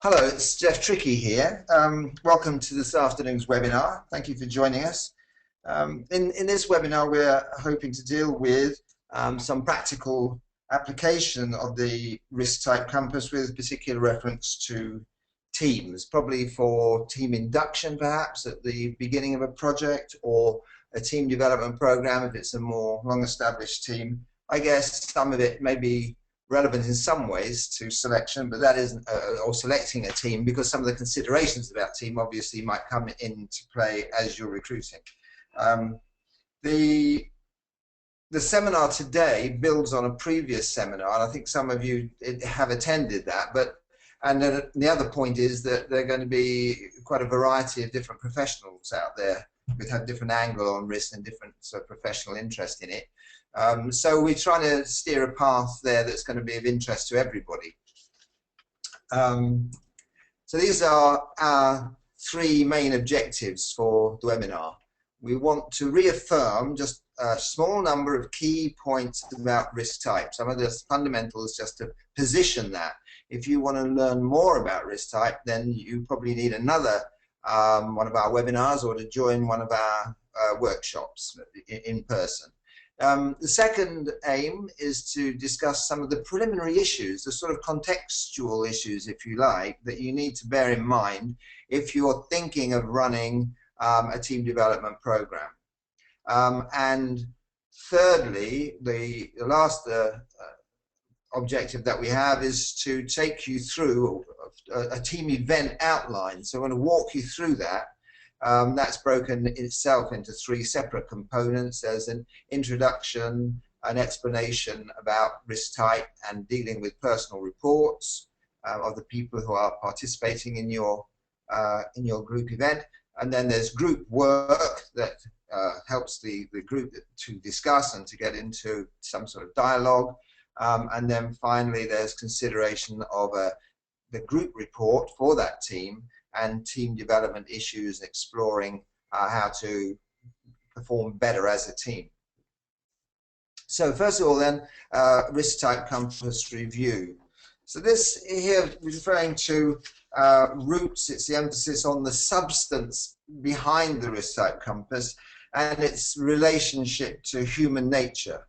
Hello, it's Jeff Trickey here. Welcome to this afternoon's webinar. Thank you for joining us. In this webinar, we're hoping to deal with some practical application of the risk type compass with particular reference to teams, probably for team induction perhaps at the beginning of a project, or a team development program if it's a more long-established team. I guess some of it may be relevant in some ways to selection, but that isn't, or selecting a team, because some of the considerations about team obviously might come into play as you're recruiting. The seminar today builds on a previous seminar, and I think some of you have attended that, and then the other point is that there are going to be quite a variety of different professionals out there who have different angle on risk and different sort of professional interest in it. So we're trying to steer a path there that's going to be of interest to everybody. So these are our three main objectives for the webinar. We want to reaffirm just a small number of key points about risk type. Some of the fundamentals just to position that. If you want to learn more about risk type, then you probably need another one of our webinars, or to join one of our workshops in person. The second aim is to discuss some of the preliminary issues, the sort of contextual issues, if you like, that you need to bear in mind if you're thinking of running a team development program. And thirdly, the last objective that we have is to take you through a team event outline. So I'm going to walk you through that. That's broken itself into three separate components. There's an introduction, an explanation about risk type and dealing with personal reports of the people who are participating in your group event. And then there's group work that helps the group to discuss and to get into some sort of dialogue. And then finally, there's consideration of the group report for that team and team development issues, exploring how to perform better as a team. So first of all then, risk type compass review. So this here is referring to roots. It's the emphasis on the substance behind the risk type compass and its relationship to human nature.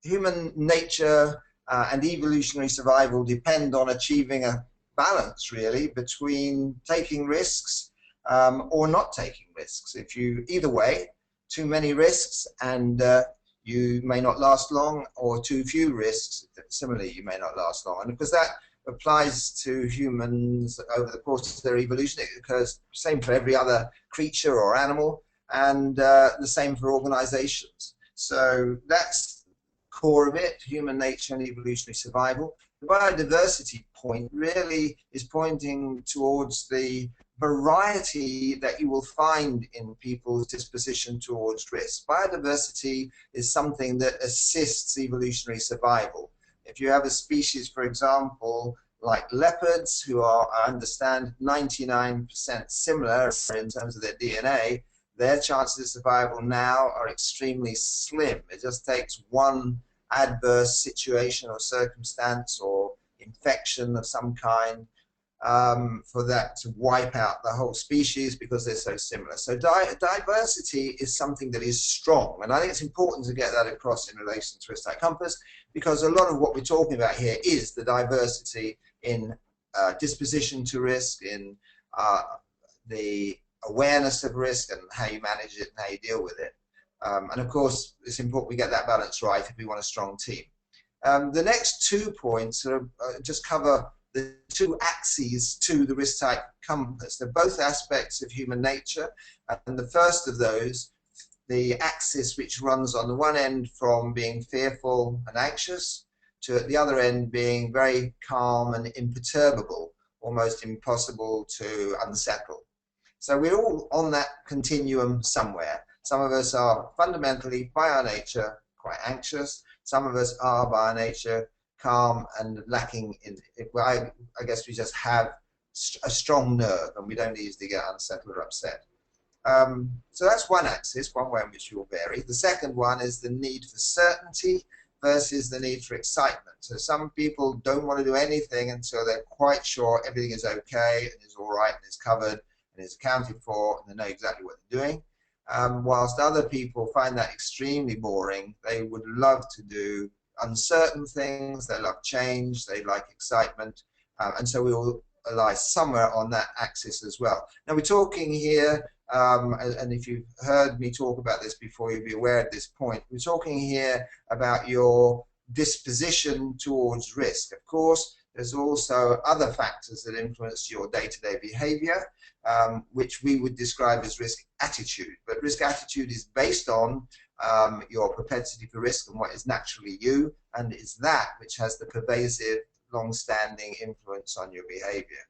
Human nature and evolutionary survival depend on achieving a balance, really, between taking risks or not taking risks. If you, either way, too many risks and you may not last long, or too few risks, similarly, you may not last long. And because that applies to humans over the course of their evolution, it occurs the same for every other creature or animal, and the same for organizations. So that's core of it, human nature and evolutionary survival. The biodiversity point really is pointing towards the variety that you will find in people's disposition towards risk. Biodiversity is something that assists evolutionary survival. If you have a species, for example, like leopards, who are, I understand, 99% similar in terms of their DNA, their chances of survival now are extremely slim. It just takes one adverse situation or circumstance or infection of some kind for that to wipe out the whole species, because they're so similar. So diversity is something that is strong, and I think it's important to get that across in relation to risk type compass, because a lot of what we're talking about here is the diversity in disposition to risk, in the awareness of risk and how you manage it and how you deal with it. And of course, it's important we get that balance right if we want a strong team. The next 2 points just cover the two axes to the risk type compass. They're both aspects of human nature, and the first of those, the axis which runs on the one end from being fearful and anxious to at the other end being very calm and imperturbable, almost impossible to unsettle. So we're all on that continuum somewhere. Some of us are fundamentally, by our nature, quite anxious. Some of us are, by our nature, calm and lacking in, I guess we just have a strong nerve and we don't easily get unsettled or upset. So that's one axis, one way in which you will vary. The second one is the need for certainty, versus the need for excitement. So some people don't want to do anything until they're quite sure everything is okay and is all right and is covered and is accounted for and they know exactly what they're doing. Whilst other people find that extremely boring. They would love to do uncertain things, they love change, they like excitement, and so we all lie somewhere on that axis as well. Now we're talking here, and if you've heard me talk about this before, you'll be aware at this point, we're talking here about your disposition towards risk. Of course, there's also other factors that influence your day-to-day behavior, which we would describe as risk attitude. But risk attitude is based on your propensity for risk and what is naturally you, and it's that which has the pervasive, long-standing influence on your behavior.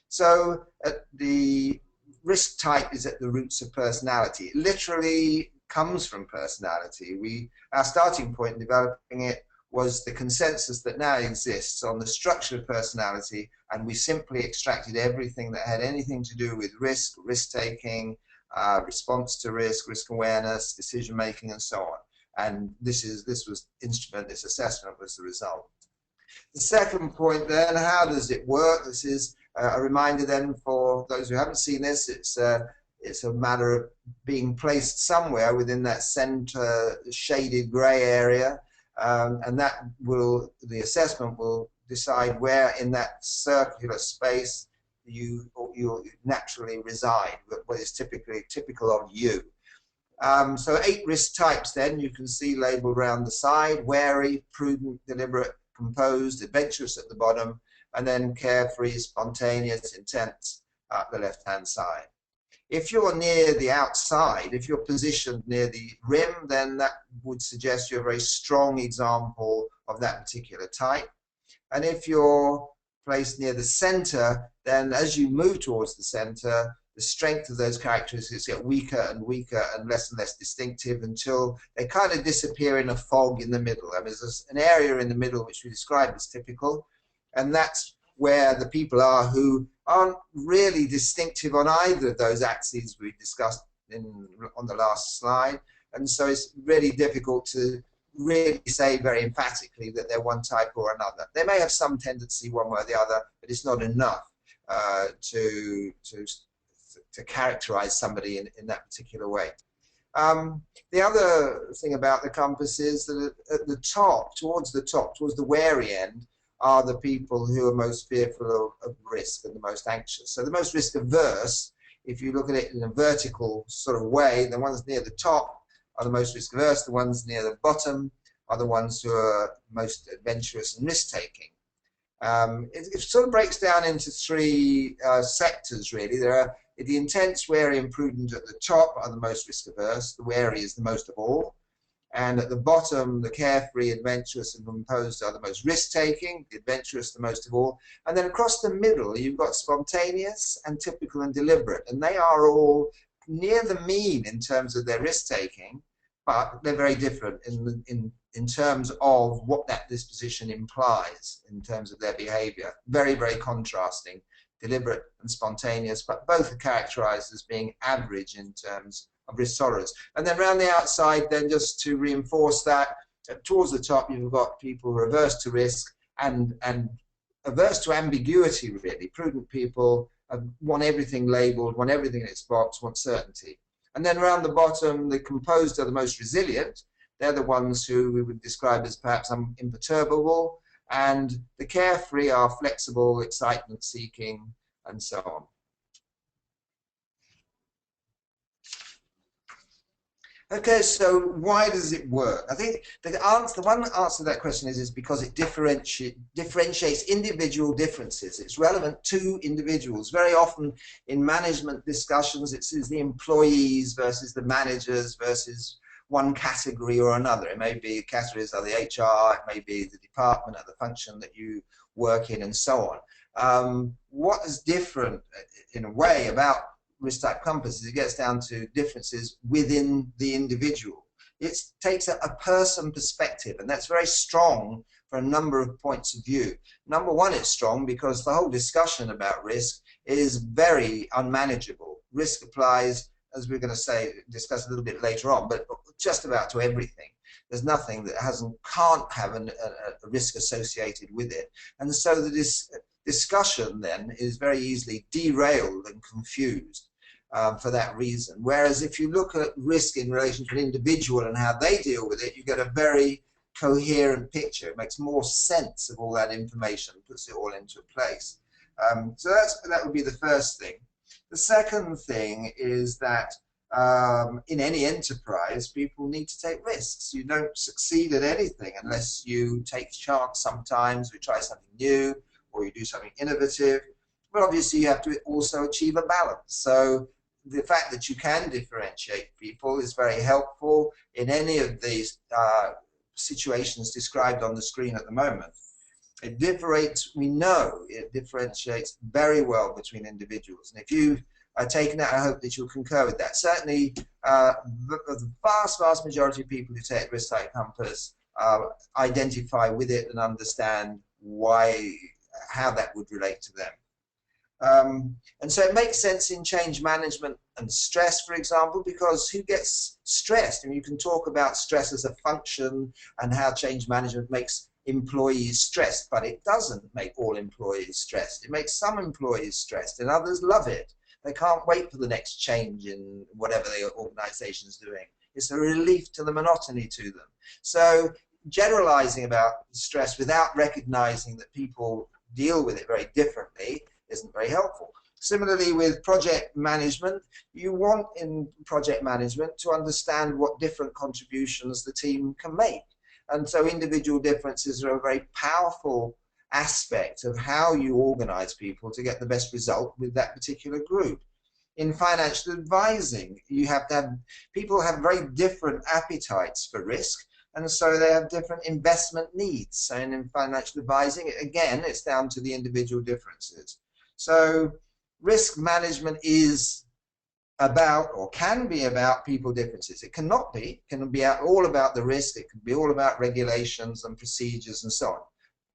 So the risk type is at the roots of personality. It literally comes from personality. Our starting point in developing it was the consensus that now exists on the structure of personality, and we simply extracted everything that had anything to do with risk, risk-taking, response to risk, risk awareness, decision-making, and so on. And this assessment was the result. The second point then, how does it work? This is a reminder then for those who haven't seen this, it's a matter of being placed somewhere within that center shaded gray area, and the assessment will decide where in that circular space you naturally reside, what is typical of you. So 8 risk types then you can see labeled around the side: wary, prudent, deliberate, composed, adventurous at the bottom, and then carefree, spontaneous, intense at the left-hand side. If you're near the outside, if you're positioned near the rim, then that would suggest you're a very strong example of that particular type. And if you're placed near the center, then as you move towards the center, the strength of those characteristics get weaker and weaker and less distinctive until they kind of disappear in a fog in the middle. I mean, there's an area in the middle which we describe as typical, and that's where the people are who aren't really distinctive on either of those axes we discussed on the last slide. And so it's really difficult to really say very emphatically that they're one type or another. They may have some tendency one way or the other, but it's not enough to characterize somebody in that particular way. The other thing about the compass is that at the top, towards the wary end, are the people who are most fearful of risk and the most anxious. So the most risk averse, if you look at it in a vertical sort of way, the ones near the top are the most risk averse, the ones near the bottom are the ones who are most adventurous and risk-taking. It sort of breaks down into 3 sectors really. There are the intense, wary, and prudent at the top are the most risk averse. The wary is the most of all. And at the bottom, the carefree, adventurous, and composed are the most risk-taking, the adventurous the most of all. And then across the middle, you've got spontaneous and typical and deliberate. And they are all near the mean in terms of their risk-taking, but they're very different in terms of what that disposition implies in terms of their behavior. Very, very contrasting, deliberate and spontaneous, but both are characterized as being average in terms of risk tolerance. And then around the outside, then just to reinforce that, towards the top you've got people who are averse to risk and averse to ambiguity really. Prudent people want everything labeled, want everything in its box, want certainty. And then around the bottom, the composed are the most resilient. They're the ones who we would describe as perhaps imperturbable, and the carefree are flexible, excitement seeking, and so on. Okay, so why does it work? I think the one answer to that question is because it differentiates individual differences. It's relevant to individuals. Very often in management discussions, it's the employees versus the managers versus one category or another. It may be categories are the HR, it may be the department or the function that you work in, and so on. What is different in a way about risk type compass is it gets down to differences within the individual. It takes a person perspective, and that's very strong for a number of points of view. Number one, it's strong because the whole discussion about risk is very unmanageable. Risk applies, as we're going to discuss a little bit later on, but just about to everything. There's nothing that can't have a risk associated with it. And so this discussion then is very easily derailed and confused for that reason. Whereas if you look at risk in relation to an individual and how they deal with it, you get a very coherent picture. It makes more sense of all that information, puts it all into place. So that would be the first thing. The second thing is that in any enterprise, people need to take risks. You don't succeed at anything unless you take chance sometimes, you try something new, or you do something innovative. But obviously you have to also achieve a balance. So the fact that you can differentiate people is very helpful in any of these situations described on the screen at the moment. We know it differentiates very well between individuals. And if you've taken that, I hope that you'll concur with that. Certainly, the vast majority of people who take risk type compass identify with it and understand how that would relate to them. And so it makes sense in change management and stress, for example, because who gets stressed? I mean, you can talk about stress as a function and how change management makes employees stressed, but it doesn't make all employees stressed. It makes some employees stressed and others love it. They can't wait for the next change in whatever the organization is doing. It's a relief to the monotony to them. So generalizing about stress without recognizing that people deal with it very differently isn't very helpful. Similarly with project management, you want in project management to understand what different contributions the team can make. And so individual differences are a very powerful aspect of how you organize people to get the best result with that particular group. In financial advising, you have to have, people have very different appetites for risk, and so they have different investment needs. So in financial advising, again, it's down to the individual differences. So risk management is about, or can be about, people differences. It cannot be. It can be all about the risk. It can be all about regulations and procedures and so on.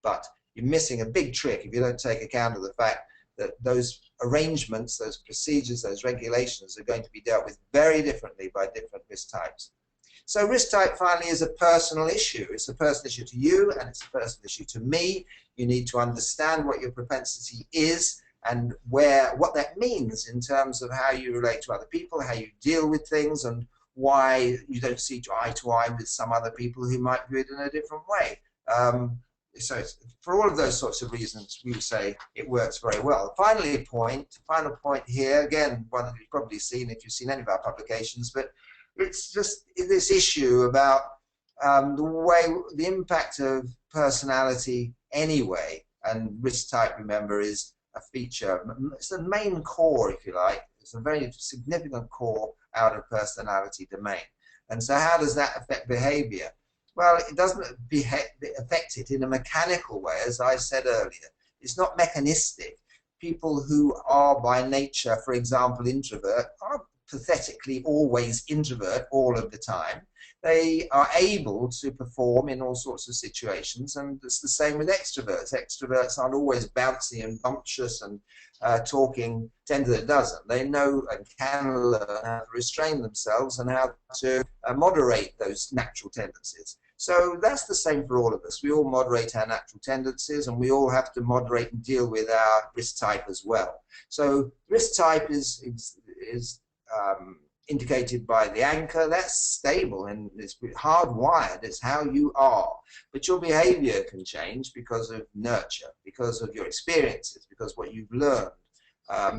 But you're missing a big trick if you don't take account of the fact that those arrangements, those procedures, those regulations are going to be dealt with very differently by different risk types. So risk type finally is a personal issue. It's a personal issue to you and it's a personal issue to me. You need to understand what your propensity is and what that means in terms of how you relate to other people, how you deal with things, and why you don't see eye to eye with some other people who might view it in a different way. So for all of those sorts of reasons, we would say it works very well. Final point here, again, one that you've probably seen if you've seen any of our publications, but it's just this issue about the impact of personality anyway, and risk type, remember, is a feature. It's the main core, if you like. It's a very significant core out of personality domain. And so how does that affect behavior? Well, it doesn't affect it in a mechanical way, as I said earlier. It's not mechanistic. People who are by nature, for example, introvert, are pathetically always introvert all of the time. They are able to perform in all sorts of situations, and it's the same with extroverts. Extroverts aren't always bouncy and bumptious and talking tender that doesn't. They know and can learn how to restrain themselves and how to moderate those natural tendencies. So that's the same for all of us. We all moderate our natural tendencies, and we all have to moderate and deal with our risk type as well. So risk type is indicated by the anchor. That's stable and it's hardwired. It's how you are. But your behavior can change because of nurture, because of your experiences, because of what you've learned,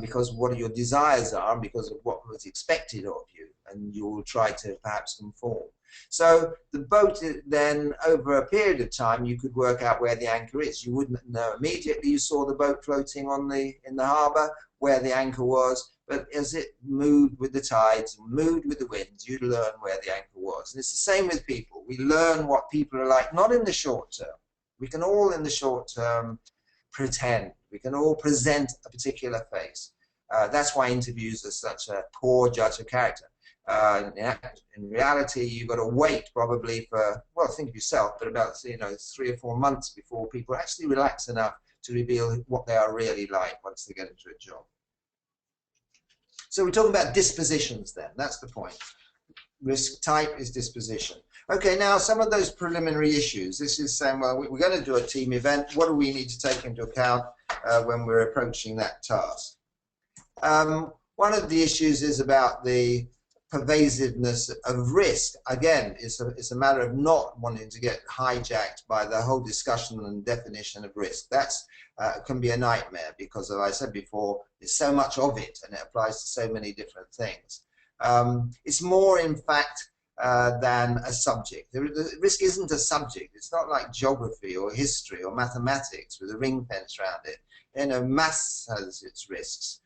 because of what your desires are, and because of what was expected of you, and you will try to perhaps conform. So the boat then, over a period of time, you could work out where the anchor is. You wouldn't know immediately you saw the boat floating in the harbour where the anchor was, but as it moved with the tides and moved with the winds, you'd learn where the anchor was. And it's the same with people. We learn what people are like, not in the short term. We can all in the short term pretend. We can all present a particular face. That's why interviews are such a poor judge of character. In reality, you've got to wait probably for, well, think of yourself, but about 3 or 4 months before people actually relax enough to reveal what they are really like once they get into a job. So we're talking about dispositions then, that's the point. risk type is disposition. Okay, now some of those preliminary issues. This is saying, well, we're going to do a team event. What do we need to take into account when we're approaching that task? One of the issues is about the pervasiveness of risk. Again, it's a matter of not wanting to get hijacked by the whole discussion and definition of risk. That's can be a nightmare because, as I said before, there's so much of it and it applies to so many different things. It's more, in fact, than a subject. The risk isn't a subject. It's not like geography or history or mathematics with a ring fence around it. You know, maths has its risks.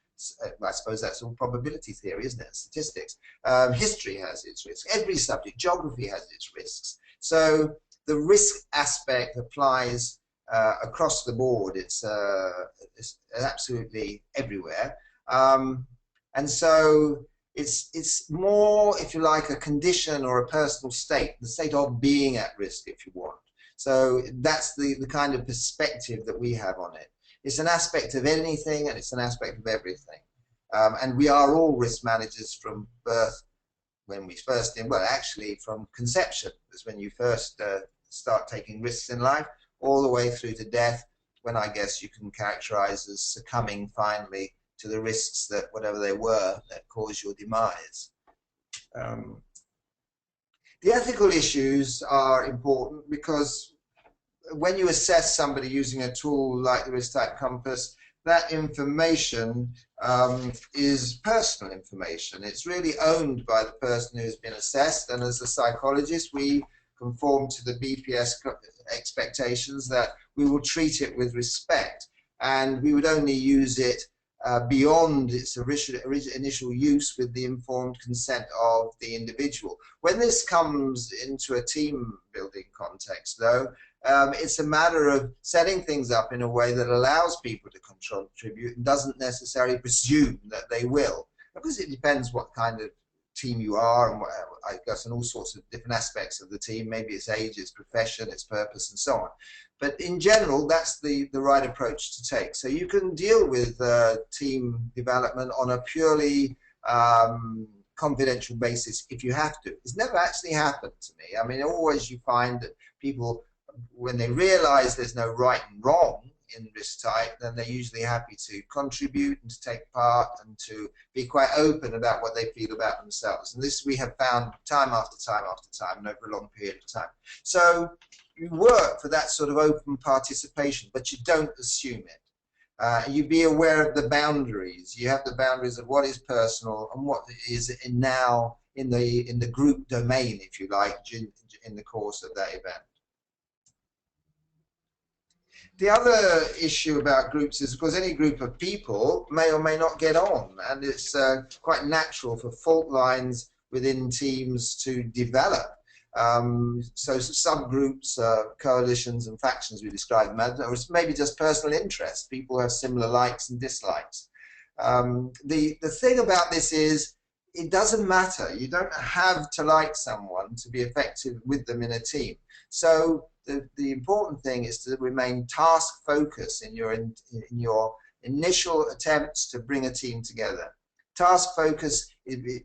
I suppose that's all probability theory, isn't it? Statistics. History has its risks. Every subject, geography has its risks. So the risk aspect applies across the board. It's absolutely everywhere. And so it's more, if you like, a condition or a personal state, the state of being at risk, if you want. So that's the kind of perspective that we have on it. It's an aspect of anything and it's an aspect of everything. And we are all risk managers from birth, when we first, well, actually from conception, is when you first start taking risks in life, all the way through to death, when I guess you can characterize as succumbing finally to the risks that, whatever they were, that caused your demise. The ethical issues are important because when you assess somebody using a tool like the risk type compass, that information is personal information. It's really owned by the person who's been assessed, and as a psychologist, we conform to the BPS expectations that we will treat it with respect, and we would only use it beyond its initial use with the informed consent of the individual. When this comes into a team building context, though, it's a matter of setting things up in a way that allows people to contribute and doesn't necessarily presume that they will, because it depends what kind of team you are and what, I guess, and all sorts of different aspects of the team. Maybe its age, its profession, its purpose, and so on. But in general, that's the right approach to take. So you can deal with team development on a purely confidential basis if you have to. It's never actually happened to me. I mean, always you find that people, when they realize there's no right and wrong in risk type, then they're usually happy to contribute and to take part and to be quite open about what they feel about themselves. And this we have found time after time after time and over a long period of time. So you work for that sort of open participation, but you don't assume it. You be aware of the boundaries. You have the boundaries of what is personal and what is now in the group domain, if you like, in the course of that event. The other issue about groups is, of course, any group of people may or may not get on, and it's quite natural for fault lines within teams to develop. So subgroups, coalitions and factions we describe them as, or maybe just personal interests. People have similar likes and dislikes. The thing about this is it doesn't matter. You don't have to like someone to be effective with them in a team. So the important thing is to remain task focused in your initial attempts to bring a team together. Task focus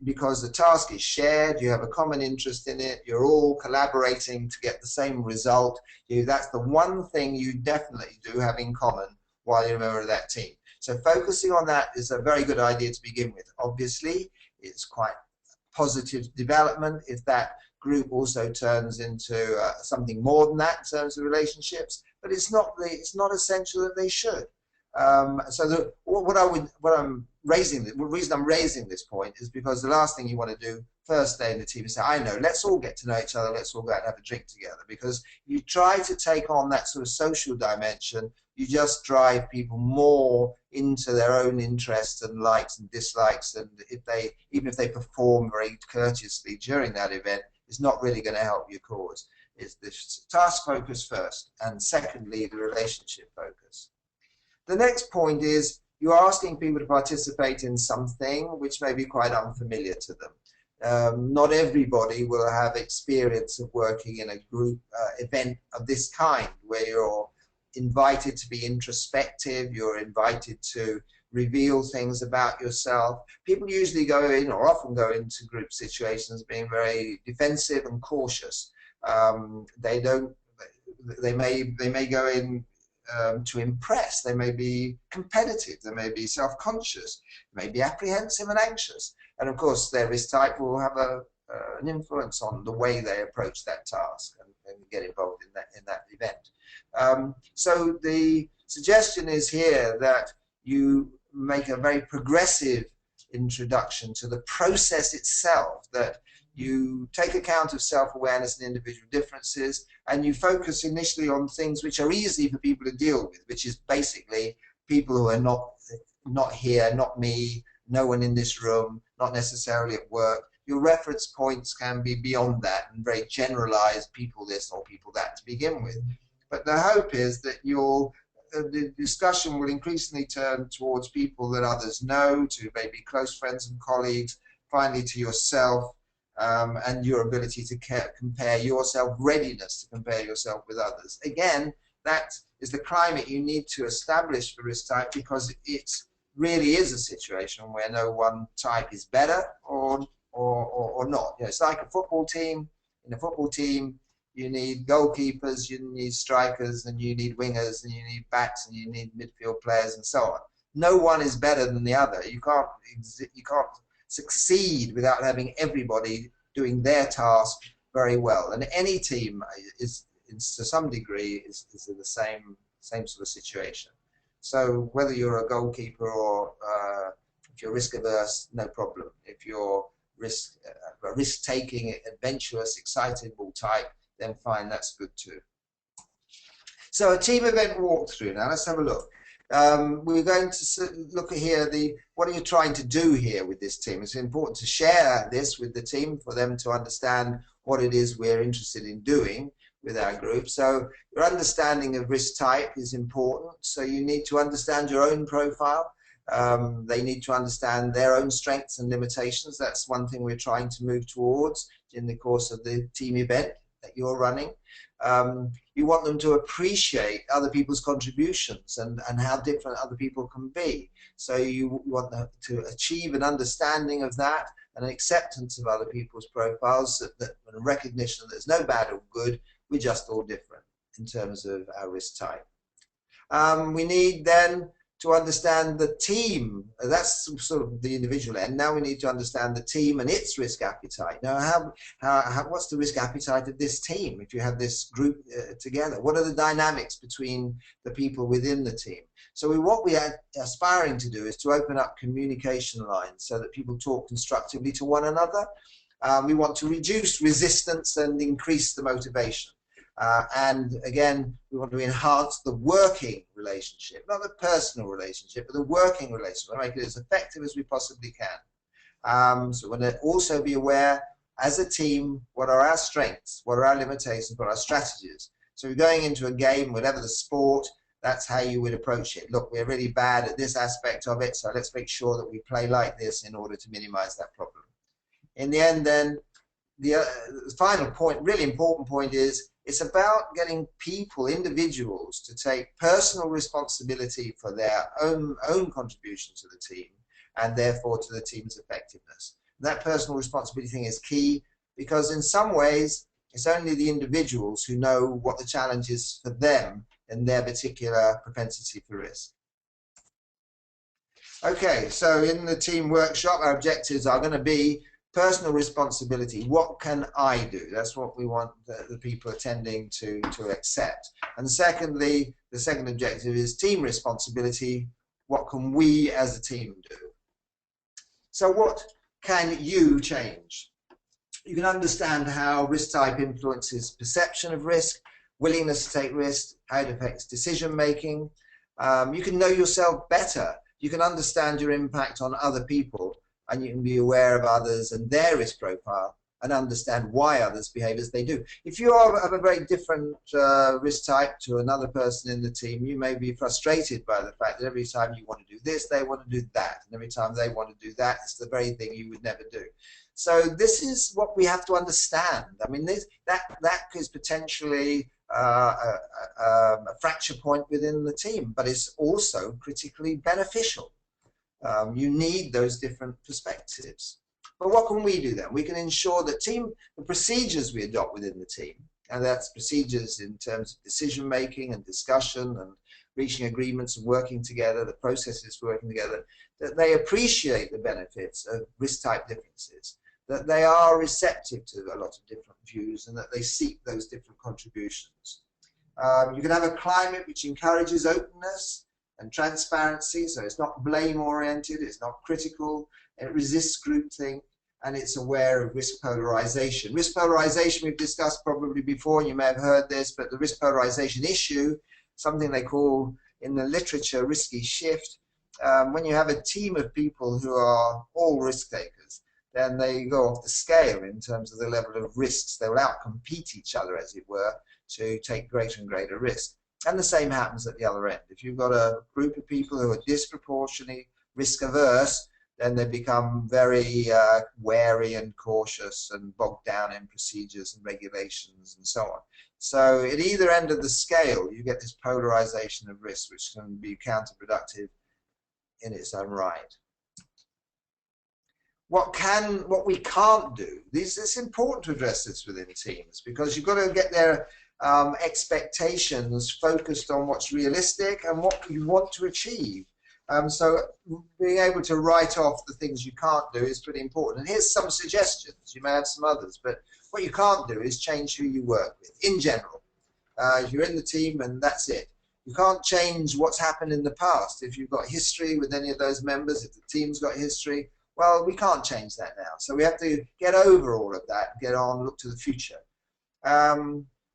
because the task is shared, you have a common interest in it, you're all collaborating to get the same result. That's the one thing you definitely do have in common while you're a member of that team. So focusing on that is a very good idea to begin with. Obviously, it's quite positive development if that group also turns into something more than that in terms of relationships, but it's not essential that they should. So the reason I'm raising this point is because the last thing you want to do first day in the team is say, I know, let's all get to know each other, let's all go out and have a drink together, because you try to take on that sort of social dimension, you just drive people more into their own interests and likes and dislikes, and even if they perform very courteously during that event, it's not really going to help your cause. It's the task focus first, and secondly, the relationship focus. The next point is you're asking people to participate in something which may be quite unfamiliar to them. Not everybody will have experience of working in a group event of this kind, where you're invited to be introspective, you're invited to reveal things about yourself. People usually go in, or often go into group situations being very defensive and cautious. They don't. They may go in to impress. They may be competitive. They may be self-conscious. They may be apprehensive and anxious. And of course, their risk type will have an influence on the way they approach that task and get involved in that event. So the suggestion is here that you make a very progressive introduction to the process itself, that you take account of self-awareness and individual differences, and you focus initially on things which are easy for people to deal with, which is basically people who are not here, not me, no one in this room, not necessarily at work. Your reference points can be beyond that and very generalized, people this or people that to begin with. But the hope is that the discussion will increasingly turn towards people that others know, to maybe close friends and colleagues, finally to yourself, and your ability to compare yourself, readiness to compare yourself with others. Again, that is the climate you need to establish for risk type, because it really is a situation where no one type is better or not. You know, it's like a football team. In a football team, you need goalkeepers, you need strikers, and you need wingers, and you need backs, and you need midfield players, and so on. No one is better than the other. You can't succeed without having everybody doing their task very well. And any team is, to some degree, is in the same sort of situation. So whether you're a goalkeeper or if you're risk averse, no problem. If you're risk-taking, adventurous, excitable type, then fine, that's good too. So a team event walkthrough. Now let's have a look. We're going to look at here what are you trying to do here with this team. It's important to share this with the team for them to understand what it is we're interested in doing with our group. So your understanding of risk type is important. So you need to understand your own profile. They need to understand their own strengths and limitations. That's one thing we're trying to move towards in the course of the team event that you're running. You want them to appreciate other people's contributions and how different other people can be. So you want them to achieve an understanding of that, and an acceptance of other people's profiles, and a recognition that there's no bad or good, we're just all different in terms of our risk type. We need then to understand the team. That's sort of the individual end. Now we need to understand the team and its risk appetite. Now, what's the risk appetite of this team? If you have this group together, what are the dynamics between the people within the team? So what we are aspiring to do is to open up communication lines so that people talk constructively to one another. We want to reduce resistance and increase the motivation. And again, we want to enhance the working relationship, not the personal relationship, but the working relationship, make it as effective as we possibly can. So we want to also be aware, as a team, what are our strengths, what are our limitations, what are our strategies. So we're going into a game, whatever the sport, that's how you would approach it. Look, we're really bad at this aspect of it, so let's make sure that we play like this in order to minimize that problem. In the end, then, the final point, really important point, is it's about getting people, individuals, to take personal responsibility for their own contribution to the team, and therefore to the team's effectiveness. And that personal responsibility thing is key, because in some ways it's only the individuals who know what the challenge is for them and their particular propensity for risk. Okay, so in the team workshop, our objectives are going to be personal responsibility. What can I do? That's what we want the people attending to accept. And secondly, the second objective is team responsibility. What can we as a team do? So what can you change? You can understand how risk type influences perception of risk, willingness to take risks, how it affects decision making. You can know yourself better. You can understand your impact on other people, and you can be aware of others and their risk profile and understand why others behave as they do. If you have a very different risk type to another person in the team, you may be frustrated by the fact that every time you want to do this, they want to do that. And every time they want to do that, it's the very thing you would never do. So this is what we have to understand. I mean, that is potentially a fracture point within the team, but it's also critically beneficial. You need those different perspectives. But what can we do then? We can ensure that the procedures we adopt within the team, and that's procedures in terms of decision making and discussion and reaching agreements and working together, the processes for working together, that they appreciate the benefits of risk type differences, that they are receptive to a lot of different views, and that they seek those different contributions. You can have a climate which encourages openness and transparency, so it's not blame oriented, it's not critical, it resists groupthink, and it's aware of risk polarization. Risk polarization we've discussed probably before, you may have heard this, but the risk polarization issue, something they call in the literature risky shift. When you have a team of people who are all risk takers, then they go off the scale in terms of the level of risks. They will outcompete each other, as it were, to take greater and greater risk. And the same happens at the other end. If you've got a group of people who are disproportionately risk averse, then they become very wary and cautious and bogged down in procedures and regulations and so on. So at either end of the scale, you get this polarization of risk, which can be counterproductive in its own right. What we can't do, it's important to address this within teams, because you've got to get their expectations focused on what's realistic and what you want to achieve. So being able to write off the things you can't do is pretty important. And here's some suggestions. You may have some others, but what you can't do is change who you work with in general. You're in the team and that's it. You can't change what's happened in the past. If you've got history with any of those members, if the team's got history, well, we can't change that now. So we have to get over all of that, get on, look to the future.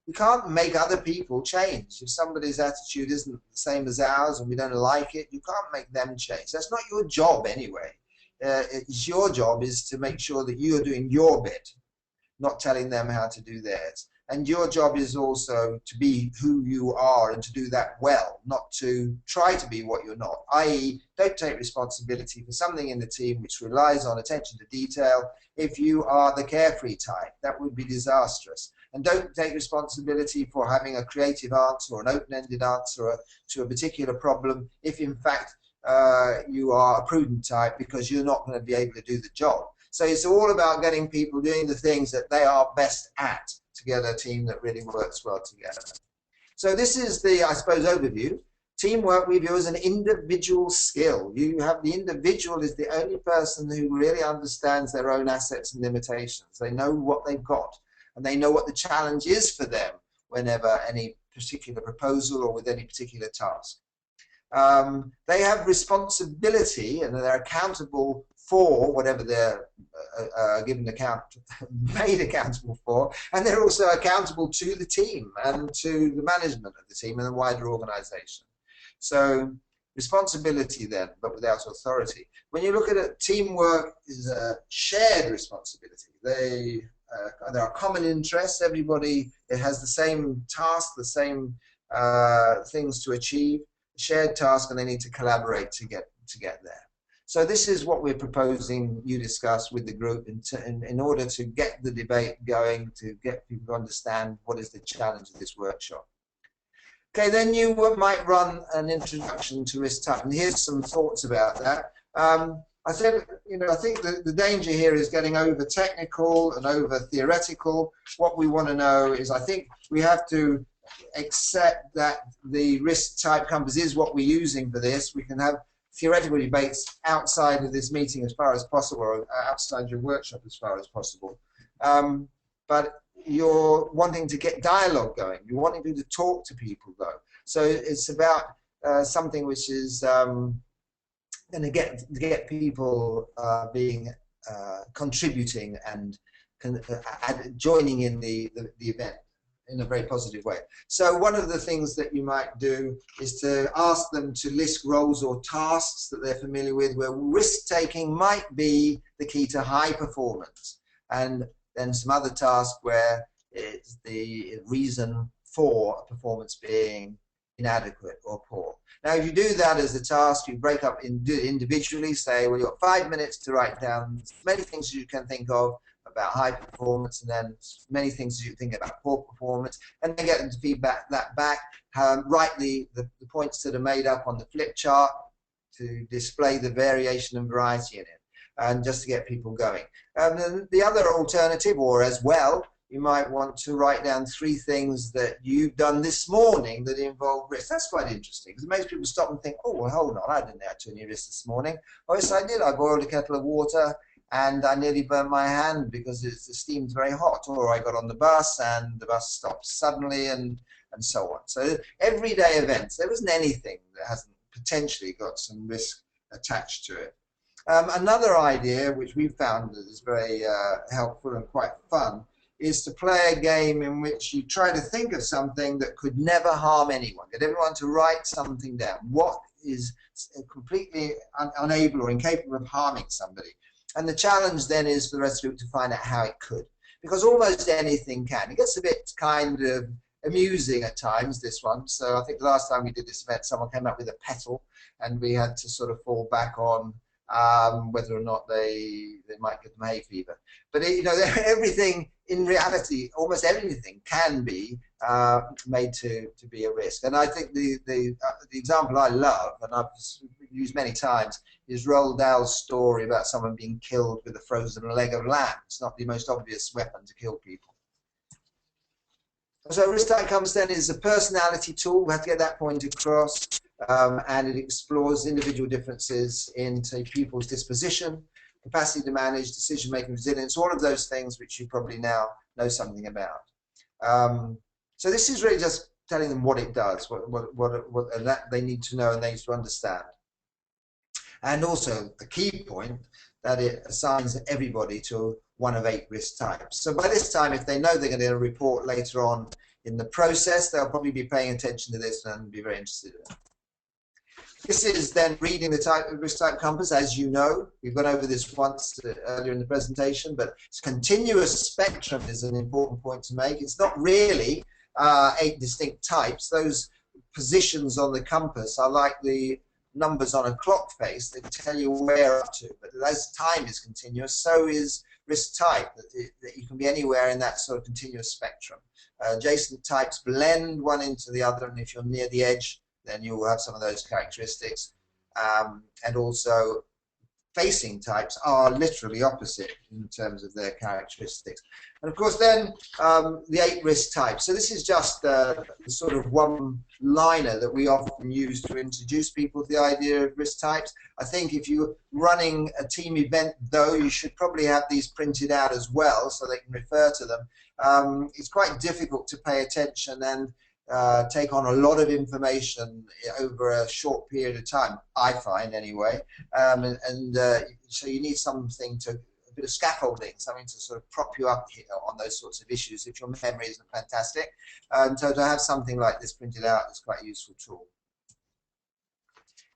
We can't make other people change. If somebody's attitude isn't the same as ours and we don't like it, you can't make them change. That's not your job anyway. It's your job is to make sure that you're doing your bit, not telling them how to do theirs. And your job is also to be who you are and to do that well, not to try to be what you're not, i.e. don't take responsibility for something in the team which relies on attention to detail. If you are the carefree type, that would be disastrous. And don't take responsibility for having a creative answer or an open-ended answer to a particular problem if in fact you are a prudent type, because you're not going to be able to do the job. So it's all about getting people doing the things that they are best at to get a team that really works well together. So this is the, I suppose, overview. Teamwork we view as an individual skill. You have the individual is the only person who really understands their own assets and limitations. They know what they've got and they know what the challenge is for them whenever any particular proposal or with any particular task. They have responsibility and they're accountable for whatever they're given account, made accountable for, and they're also accountable to the team and to the management of the team and the wider organization. So responsibility then, but without authority. When you look at it, teamwork is a shared responsibility. There are common interests. Everybody, it has the same task, the same things to achieve, shared task, and they need to collaborate to get there. So this is what we're proposing you discuss with the group in order to get the debate going, to get people to understand what is the challenge of this workshop. Okay, then you might run an introduction to risk type, and here's some thoughts about that. I think the danger here is getting over technical and over theoretical. What we want to know is, I think we have to accept that the risk type compass is what we're using for this. We can have theoretical debates outside of this meeting as far as possible, or outside your workshop as far as possible. But you're wanting to get dialogue going. You're wanting to talk to people, though. So it's about something which is going to get people contributing and joining in the event in a very positive way. So one of the things that you might do is to ask them to list roles or tasks that they're familiar with where risk-taking might be the key to high performance, and then some other tasks where it's the reason for a performance being inadequate or poor. Now, if you do that as a task, you break up individually, say, well, you've got 5 minutes to write down as many things as you can think of about high performance, and then many things as you think about poor performance, and then get them to feedback that back. Write the points that are made up on the flip chart to display the variation and variety in it, and just to get people going. And the other alternative, or as well, you might want to write down 3 things that you've done this morning that involve risk. That's quite interesting, because it makes people stop and think, oh, well, hold on, I didn't have any risk this morning. Oh, yes, I did. I boiled a kettle of water and I nearly burnt my hand because the steam's very hot. Or I got on the bus and the bus stopped suddenly, and so on. So everyday events. There isn't anything that hasn't potentially got some risk attached to it. Another idea, which we found is very helpful and quite fun, is to play a game in which you try to think of something that could never harm anyone. Get everyone to write something down. What is completely unable or incapable of harming somebody? And the challenge then is for the rest of you to find out how it could. Because almost anything can. It gets a bit kind of amusing at times, this one. So I think the last time we did this event, someone came up with a petal, and we had to sort of fall back on whether or not they might get hay fever. But you know, everything in reality, almost everything can be made to be a risk. And I think the example I love, and I've used many times, is Roald Dahl's story about someone being killed with a frozen leg of lamb. It's not the most obvious weapon to kill people. So risk type compass then is a personality tool. We have to get that point across. And it explores individual differences in, say, people's disposition, capacity to manage, decision-making, resilience, all of those things which you probably now know something about. So this is really just telling them what it does, what and that they need to know and they need to understand. And also the key point that it assigns everybody to one of 8 risk types. So by this time, if they know they're going to report later on in the process, they'll probably be paying attention to this and be very interested in it. This is then reading the risk type compass, as you know. We've gone over this once earlier in the presentation, but it's continuous spectrum is an important point to make. It's not really 8 distinct types. Those positions on the compass are like the numbers on a clock face that tell you where up to. But as time is continuous, so is risk type, that you can be anywhere in that sort of continuous spectrum. Adjacent types blend one into the other, and if you're near the edge, then you will have some of those characteristics. And also facing types are literally opposite in terms of their characteristics. And of course then the 8 risk types. So this is just the sort of one-liner that we often use to introduce people to the idea of risk types. I think if you're running a team event though, you should probably have these printed out as well so they can refer to them. It's quite difficult to pay attention and take on a lot of information over a short period of time, I find anyway, so you need something a bit of scaffolding, something to sort of prop you up here on those sorts of issues if your memory isn't fantastic. So to have something like this printed out is quite a useful tool.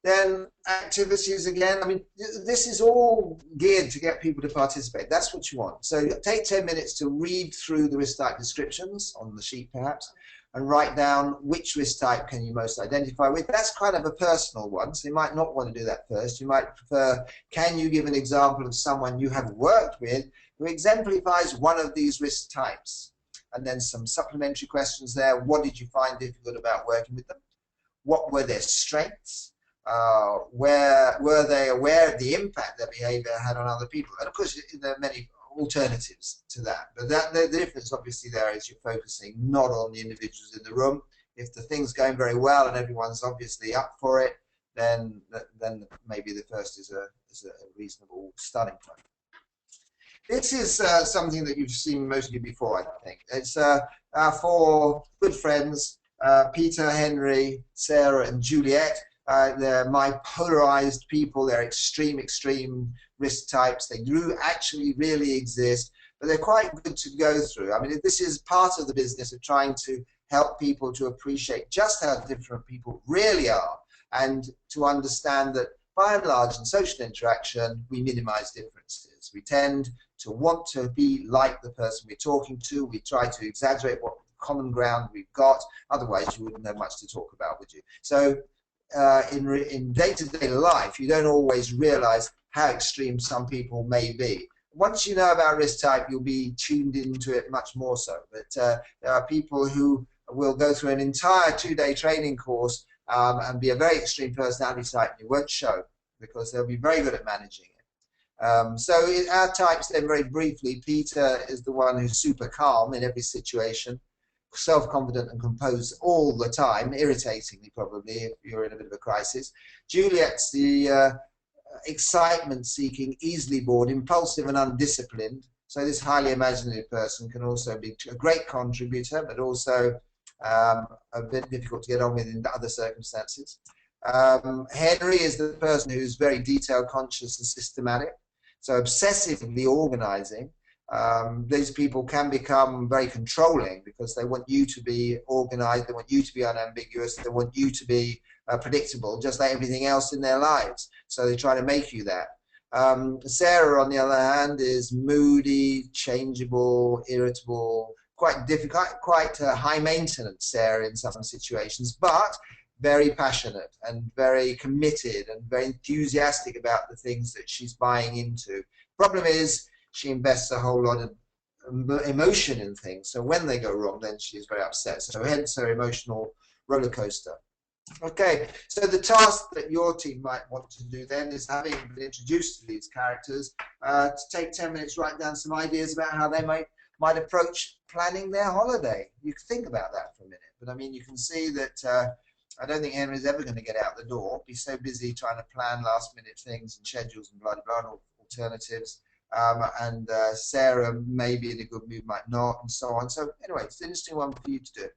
Then activities again, I mean, this is all geared to get people to participate. That's what you want. So take 10 minutes to read through the risk type descriptions on the sheet perhaps, and write down which risk type can you most identify with. That's kind of a personal one, so you might not want to do that first. You might prefer, can you give an example of someone you have worked with who exemplifies one of these risk types? And then some supplementary questions there. What did you find difficult about working with them? What were their strengths? Were they aware of the impact their behavior had on other people? And of course, there are many alternatives to that, but the difference obviously there is you're focusing not on the individuals in the room. If the thing's going very well and everyone's obviously up for it, then maybe the first is a reasonable starting point. This is something that you've seen most of you before, I think. It's our 4 good friends, Peter, Henry, Sarah and Juliet. They're my polarized people. They're extreme risk types. They do actually really exist, but they're quite good to go through. I mean, this is part of the business of trying to help people to appreciate just how different people really are, and to understand that by and large in social interaction we minimize differences. We tend to want to be like the person we're talking to. We try to exaggerate what common ground we've got, otherwise you wouldn't have much to talk about, would you? So in day-to-day life, you don't always realize how extreme some people may be. Once you know about risk type, you'll be tuned into it much more so. But there are people who will go through an entire 2-day training course and be a very extreme personality type, and it won't show. because they'll be very good at managing it. So our types then, very briefly, Peter is the one who's super calm in every situation, self-confident and composed all the time, irritatingly probably if you're in a bit of a crisis. Juliet's the excitement-seeking, easily bored, impulsive and undisciplined. So this highly imaginative person can also be a great contributor, but also a bit difficult to get on with in other circumstances. Henry is the person who's very detail conscious and systematic, so obsessively organizing. These people can become very controlling because they want you to be organized, they want you to be unambiguous, they want you to be predictable, just like everything else in their lives. So they try to make you that. Sarah, on the other hand, is moody, changeable, irritable, quite difficult, quite high maintenance, Sarah, in some situations, but very passionate and very committed and very enthusiastic about the things that she's buying into. Problem is, she invests a whole lot of emotion in things, so when they go wrong, then she's very upset. So hence her emotional roller coaster. Okay, so the task that your team might want to do then is, having been introduced to these characters, to take 10 minutes, write down some ideas about how they might approach planning their holiday. You can think about that for a minute, but I mean, you can see that I don't think Henry's ever going to get out the door. He's so busy trying to plan last-minute things and schedules and blah, blah, blah, alternatives. And Sarah may be in a good mood, might not, and so on. So anyway, it's an interesting one for you to do.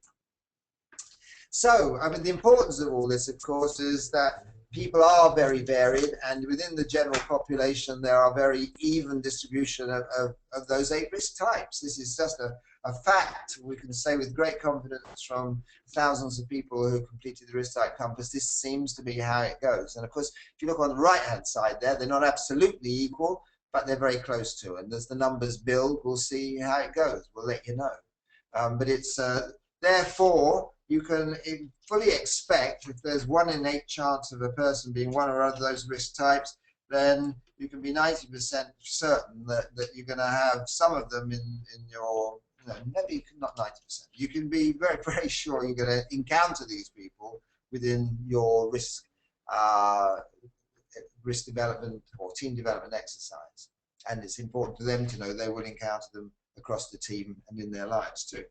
So, I mean, the importance of all this, of course, is that people are very varied, and within the general population, there are very even distribution of those 8 risk types. This is just a fact we can say with great confidence from thousands of people who completed the risk type compass. This seems to be how it goes. And of course, if you look on the right-hand side there, they're not absolutely equal, but they're very close to. And as the numbers build, we'll see how it goes. We'll let you know. But it's therefore, you can fully expect, if there's 1 in 8 chance of a person being one or other of those risk types, then you can be 90% certain that you're going to have some of them in your, maybe not 90%. You can be very, very sure you're going to encounter these people within your risk development or team development exercise. And it's important for them to know they will encounter them across the team and in their lives too.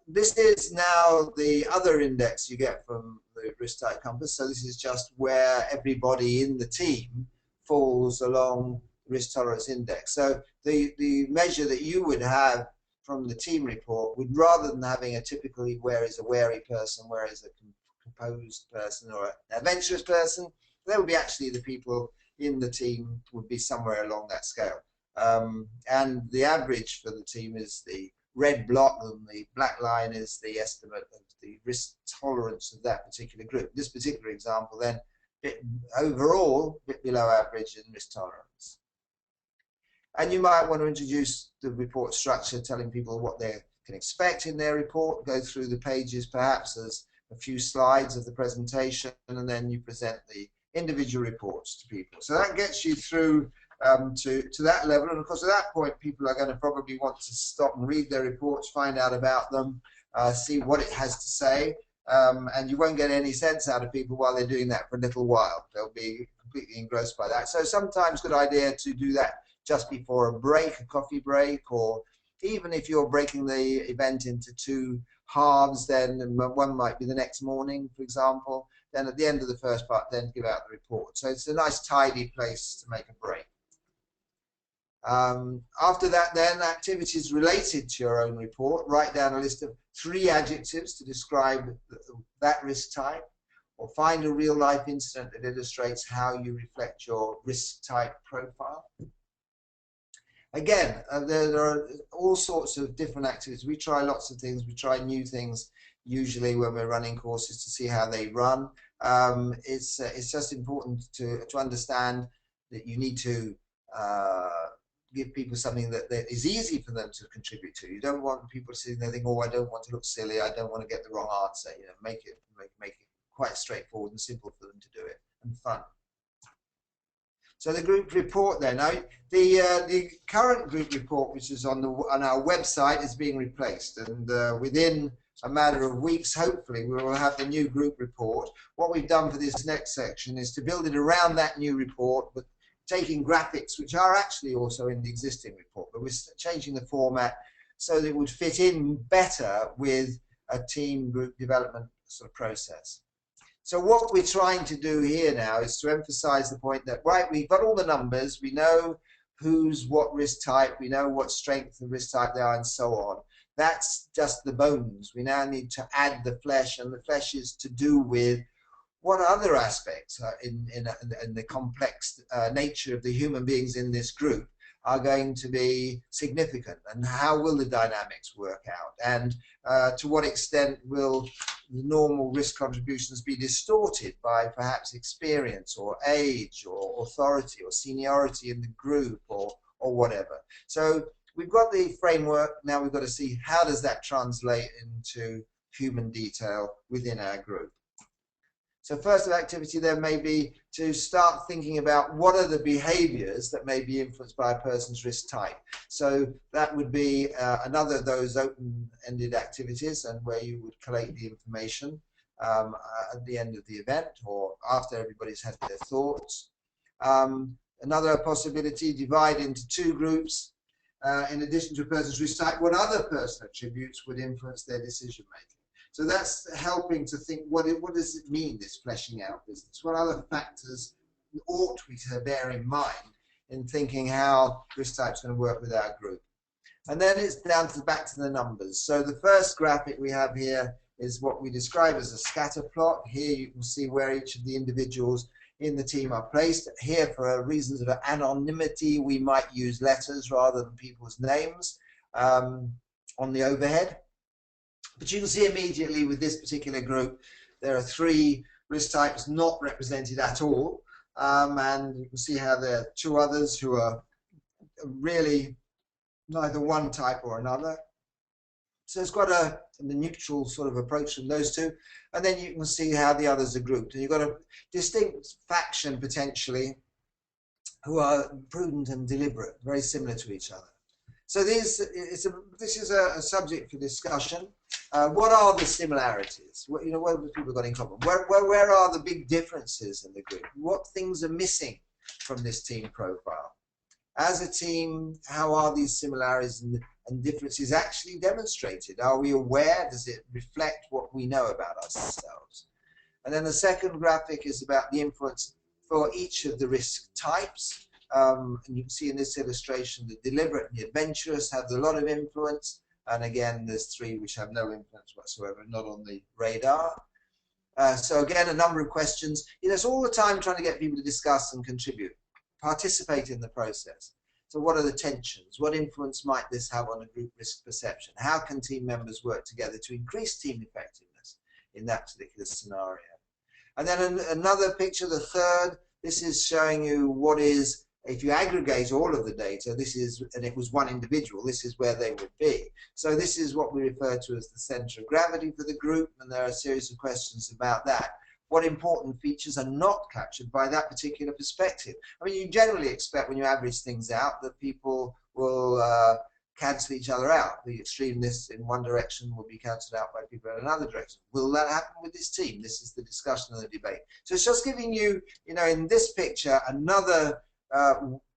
This is now the other index you get from the risk type compass. So this is just where everybody in the team falls along the risk tolerance index. So the measure that you would have from the team report would, rather than having a typically where is a wary person, where is a composed person or an adventurous person, there would be actually the people in the team would be somewhere along that scale. And the average for the team is the red block, and the black line is the estimate of the risk tolerance of that particular group. This particular example then, overall, a bit below average in risk tolerance. And you might want to introduce the report structure, telling people what they can expect in their report, go through the pages perhaps as a few slides of the presentation, and then you present the individual reports to people. So that gets you through to that level, and of course at that point people are going to probably want to stop and read their reports, find out about them, see what it has to say, and you won't get any sense out of people while they're doing that for a little while. They'll be completely engrossed by that. So sometimes good idea to do that just before a break, a coffee break, or even if you're breaking the event into 2 halves, then one might be the next morning, for example. Then at the end of the first part, then give out the report. So it's a nice tidy place to make a break. After that, then, activities related to your own report. Write down a list of 3 adjectives to describe that risk type, or find a real-life incident that illustrates how you reflect your risk type profile. Again, there are all sorts of different activities. We try lots of things. We try new things usually when we're running courses to see how they run. It's just important to understand that you need to give people something that is easy for them to contribute to. You don't want people sitting there thinking, oh, I don't want to look silly, I don't want to get the wrong answer. You know, make it quite straightforward and simple for them to do it, and fun. So the group report then. Now, the current group report, which is on our website, is being replaced, and within a matter of weeks, hopefully, we will have the new group report. What we've done for this next section is to build it around that new report, but taking graphics, which are actually also in the existing report, but we're changing the format so that it would fit in better with a team group development sort of process. So what we're trying to do here now is to emphasize the point that, right, we've got all the numbers, we know who's what risk type, we know what strength and risk type they are, and so on. That's just the bones. We now need to add the flesh, and the flesh is to do with what other aspects in the complex nature of the human beings in this group are going to be significant, and how will the dynamics work out, and to what extent will the normal risk contributions be distorted by perhaps experience or age or authority or seniority in the group or whatever. So we've got the framework, now we've got to see how does that translate into human detail within our group. So first of activity then may be to start thinking about what are the behaviors that may be influenced by a person's risk type. So that would be another of those open-ended activities, and where you would collate the information at the end of the event or after everybody's had their thoughts. Another possibility, divide into two groups. In addition to a person's risk type, what other personal attributes would influence their decision making? So that's helping to think, what does it mean, this fleshing out business? What other factors ought we to bear in mind in thinking how risk type's going to work with our group? And then it's down to back to the numbers. So the first graphic we have here is what we describe as a scatter plot. Here you can see where each of the individuals in the team are placed. Here, for reasons of anonymity, we might use letters rather than people's names on the overhead. But you can see immediately with this particular group, there are three risk types not represented at all. And you can see how there are two others who are really neither one type or another. So it's quite a neutral sort of approach from those two. And then you can see how the others are grouped. And you've got a distinct faction potentially who are prudent and deliberate, very similar to each other. So this is a subject for discussion. What are the similarities? What have people got in common? Where are the big differences in the group? What things are missing from this team profile? As a team, how are these similarities and differences actually demonstrated? Are we aware? Does it reflect what we know about ourselves? And then the second graphic is about the influence for each of the risk types. And you can see in this illustration, the deliberate and the adventurous have a lot of influence. And again, there's three which have no influence whatsoever, not on the radar. So again, a number of questions. It's all the time trying to get people to discuss and contribute, participate in the process. So what are the tensions? What influence might this have on a group risk perception? How can team members work together to increase team effectiveness in that particular scenario? And then another picture, the third, this is showing you what is, if you aggregate all of the data, this is, and it was one individual, this is where they would be. So this is what we refer to as the center of gravity for the group, and there are a series of questions about that. What important features are not captured by that particular perspective? I mean, you generally expect when you average things out that people will cancel each other out. The extremeness in one direction will be cancelled out by people in another direction. Will that happen with this team? This is the discussion and the debate. So it's just giving you, in this picture, another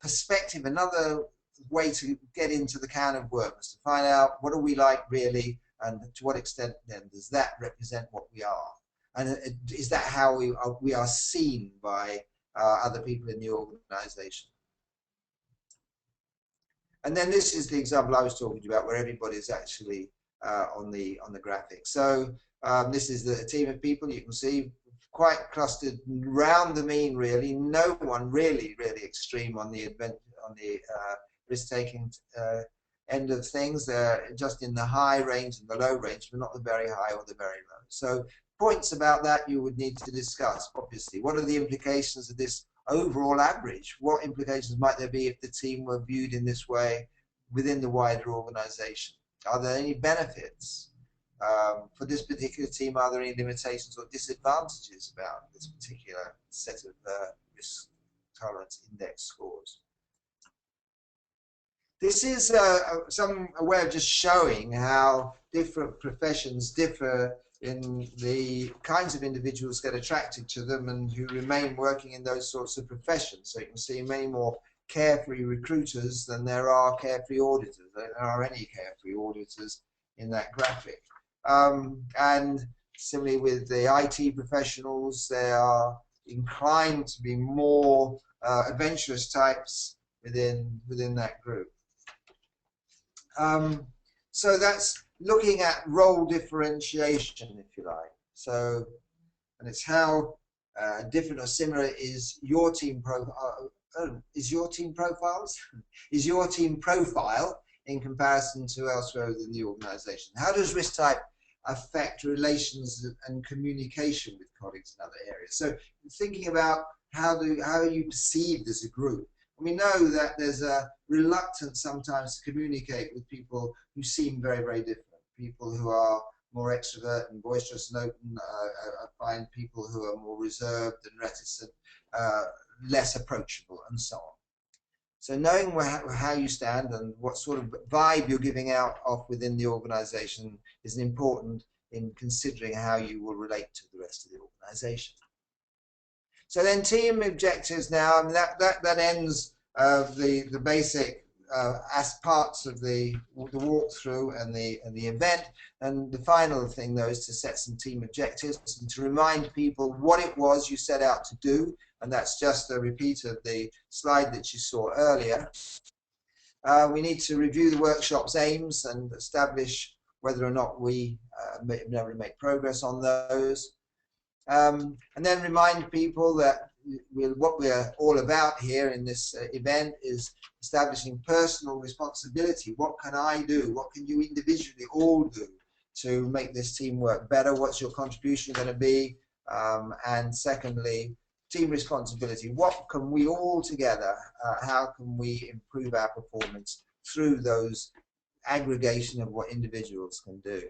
perspective, another way to get into the can of worms, to find out what are we like really, and to what extent then does that represent what we are, and is that how we are seen by other people in the organization. And then this is the example I was talking about, where everybody is actually on the graphic. So this is the team of people. You can see quite clustered around the mean, really. No one really extreme on the risk-taking end of things. They're just in the high range and the low range, but not the very high or the very low. So points about that you would need to discuss, obviously. What are the implications of this overall average? What implications might there be if the team were viewed in this way within the wider organization? Are there any benefits? For this particular team, are there any limitations or disadvantages about this particular set of risk tolerance index scores? This is a way of just showing how different professions differ in the kinds of individuals get attracted to them and who remain working in those sorts of professions. So you can see many more carefree recruiters than there are carefree auditors. There are any carefree auditors in that graphic. And similarly with the IT professionals, they are inclined to be more adventurous types within that group. So that's looking at role differentiation, if you like. So, and it's how different or similar is your team profile. Is your team profiles? Is your team profile in comparison to elsewhere within the organisation? How does risk type affect relations and communication with colleagues in other areas? So, thinking about how are you perceived as a group? We know that there's a reluctance sometimes to communicate with people who seem very, very different. People who are more extrovert and boisterous and open find people who are more reserved and reticent, less approachable, and so on. So knowing how you stand and what sort of vibe you're giving out of within the organization is important in considering how you will relate to the rest of the organization. So then team objectives now, I mean, that ends the basic as parts of the walkthrough and the event. And the final thing though is to set some team objectives and to remind people what it was you set out to do. And that's just a repeat of the slide that you saw earlier. We need to review the workshop's aims and establish whether or not we may be able to make progress on those. And then remind people that what we're all about here in this event is establishing personal responsibility. What can I do? What can you individually all do to make this team work better? What's your contribution going to be? And secondly, team responsibility. What can we all together, how can we improve our performance through those aggregation of what individuals can do?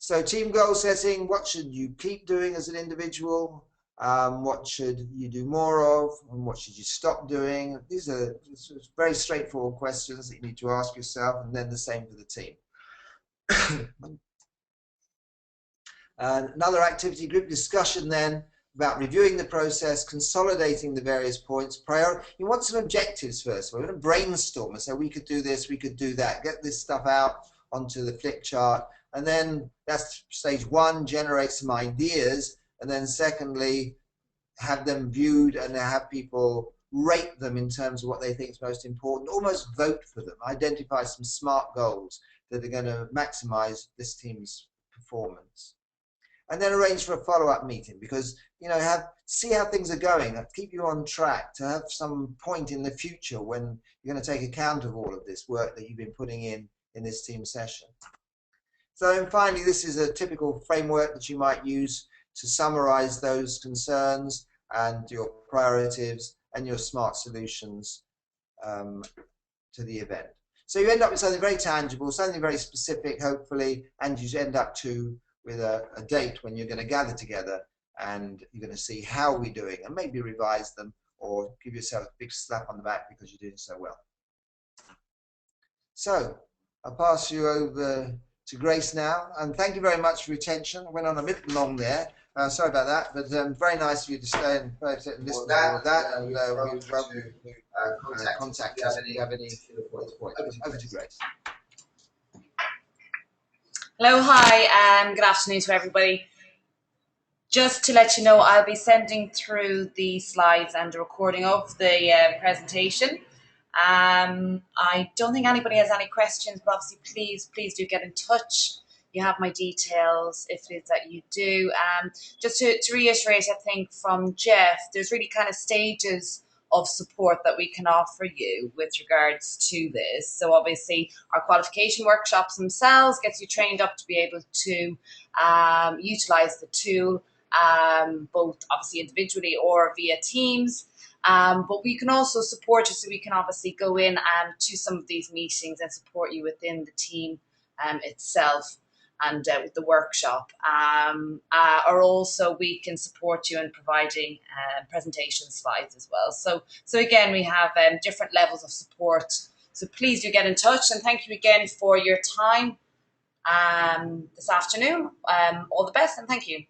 So team goal setting, what should you keep doing as an individual? What should you do more of? And what should you stop doing? These are very straightforward questions that you need to ask yourself, and then the same for the team. Another activity group discussion then about reviewing the process, consolidating the various points. You want some objectives first. We're going to brainstorm and say we could do this, we could do that. Get this stuff out onto the flip chart. And then that's stage one, generate some ideas. And then secondly, have them viewed and have people rate them in terms of what they think is most important. Almost vote for them. Identify some smart goals that are going to maximize this team's performance. And then arrange for a follow-up meeting because, you know, see how things are going, keep you on track to have some point in the future when you're going to take account of all of this work that you've been putting in this team session. So and finally, this is a typical framework that you might use to summarize those concerns and your priorities and your smart solutions to the event. So you end up with something very tangible, something very specific, hopefully, and you end up with a date when you're going to gather together and you're going to see how we're doing and maybe revise them or give yourself a big slap on the back because you're doing so well. So I'll pass you over to Grace now, and thank you very much for your attention. I went on a bit long there. Sorry about that, but very nice of you to stay and listen to all of that, and we welcome you to contact us if you have any points. Over to Grace. Hello, hi, and good afternoon to everybody. Just to let you know, I'll be sending through the slides and a recording of the presentation. I don't think anybody has any questions, but obviously please do get in touch. You have my details if it is that you do. Just to reiterate, I think from Jeff, there's really kind of stages of support that we can offer you with regards to this. So obviously our qualification workshops themselves gets you trained up to be able to utilize the tool, both obviously individually or via Teams. But we can also support you, so we can obviously go in to some of these meetings and support you within the team itself. and with the workshop, or also we can support you in providing presentation slides as well. So again, we have different levels of support. So please do get in touch, and thank you again for your time this afternoon. All the best, and thank you.